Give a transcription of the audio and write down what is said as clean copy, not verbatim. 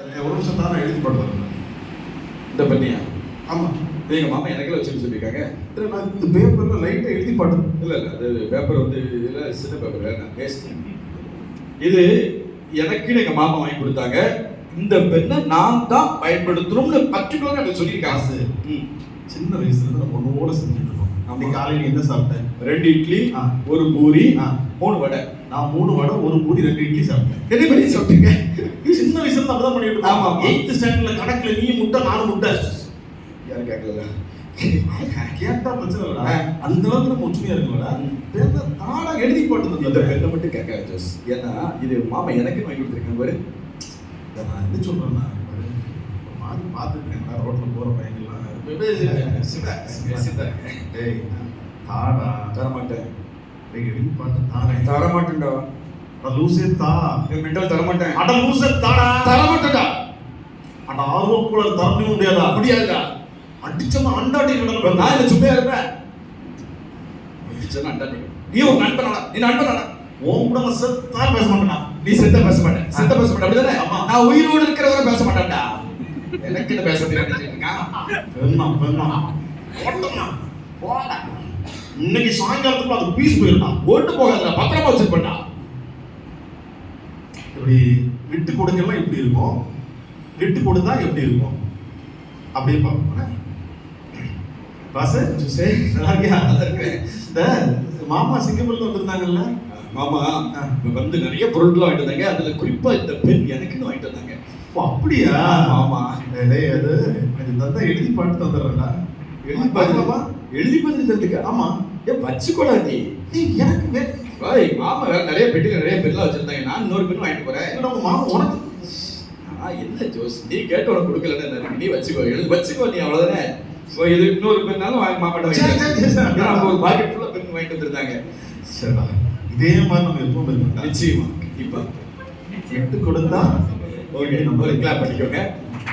ஒரு நிமிஷம் தான் நான் எழுதி போடுவேன். இந்த பண்ணியா? ஆமா, எங்க மாமா எனக்குள்ள வச்சுன்னு சொல்லியிருக்காங்க. நான் இந்த பேப்பர்ல லைட்டா எழுதி பாட்டு. இல்ல அது பேப்பர் வந்து இதுல சின்ன பேப்பர் வேணாம், வேஸ்ட். இது எனக்குன்னு எங்க மாமா வாங்கி கொடுத்தாங்க. இந்த பெண்ணை நான் தான் பயன்படுத்தணும்னு பர்டிகுலரா எனக்கு சொல்லியிருக்காங்க. சின்ன வயசுல இருந்து நம்ம ஒன்னோட செஞ்சுட்டு இருக்கோம். நம்ம காலையில என்ன சாப்பிட்டேன்? 2 இட்லி, 1 பூரி, 3 வடை. நான் 3 வடை, 1 பூரி, 2 இட்லி சாப்பிட்டேன். என்ன பண்ணி சாப்பிட்டீங்க? சின்ன வயசுல இருந்து அப்படிதான் பண்ணிட்டு இருக்கோம். ஆமா, 8th ஸ்டாண்டர்ட்ல கணக்குல நீ முட்டை நானும் முட்டை. யாரும் கேட்கல. கேட்டா பிரச்சனை இல்லடா. அந்த அளவுக்கு நம்ம ஒற்றுமையா இருக்கலடா. பேர்ல தானா எழுதி போட்டு இந்த பெண்ணை மட்டும் கேட்காது ஜோஸ். ஏன்னா இது மாமா எனக்கு வாங்கி கொடுத்துருக்கேன் பாரு. நான் என்ன சொல்றேன்னா, மாதிரி பார்த்துட்டு இருக்கேன் ரோட்ல போற பையன்லாம். டேய் தாடா தரமாட்டேன். எழுதி பாட்டு தானே தரமாட்டேன்டா. லூசே தா. மெண்டல் தரமாட்டேன். அட லூசே தாடா. தரமாட்டேன்டா. அட ஆர்வக்குள்ள தரவே முடியாதா? முடியாதுடா. அடிச்சமா அண்டாடி கிடக்கு. நான் என்ன சும்மா இருப்பேன்? அடிச்சனா அண்டாடி. நீ ஒரு நண்பனாடா. நீ நண்பனாடா. உன் கூட நான் செத்தா பேச மாட்டேனா? நீ செத்த பேச மாட்டேன். செத்த பேச மாட்டேன். அப்படிதானே? ஆமா. நான் உயிரோடு இருக்கிறவரை பேச மாட்டேன்டா. எனக்கு என்ன பேச தெரியாது. பெண்ணா ஓட்டமா போடா. இன்னைக்கு சாயங்காலத்துக்கு அது பீஸ் போயிடலாம். ஓட்டு போகாதடா. பத்திரமா வச்சிருப்பேன்டா. இப்படி விட்டு கொடுக்கலாம் எப்படி இருக்கும், விட்டு கொடுத்தா எப்படி இருக்கும் அப்படியே பார்ப்போம். பாசு சரி, நல்லா இருக்கியா? நல்லா இருக்கேன். இந்த மாமா சிங்கப்பூர்ல வந்திருந்தாங்கல்ல, மாமா வந்து நிறைய பொருட்கள் வாங்கிட்டு வந்தாங்க. அதுல குறிப்பா இந்த பெண் எனக்குன்னு வாங்கிட்டு வந்தாங்க. ஓ அப்படியா? ஆமா. டேய் அது தந்தா எழுதி பாட்டு தந்துடுறேன்டா. எழுதி பாருமா? எழுதி பார்த்துட்டு ஆமா. ஏன் வச்சுக்கோடா நீ. எனக்கு வாய் மாமா வேற நிறைய பெட்டில நிறைய பெண்லாம் வச்சிருந்தாங்க. நான் இன்னொரு பெண் வாங்கிட்டு போறேன். நம்ம மாமா உனக்கு என்ன ஜோஸ், நீ கேட்டு உனக்கு கொடுக்கலன்னு நீ வச்சுக்கோ. எழுதி வச்சுக்கோ நீ, அவ்வளவுதானே. இது இன்னொரு பெண்ணாலும் மாமாட்ட வாங்கிட்டு ஒரு பாக்கெட் ஃபுல்லா பெண் வாங்கிட்டு வந்திருந்தாங்க. சரிடா, இதே மாதிரி நம்ம எப்பவும் இருக்கோம். நிச்சயமா கண்டிப்பா. விட்டு கொடுத்தா ஓகே, நம்ம கிளாப் பண்ணிக்கோங்க.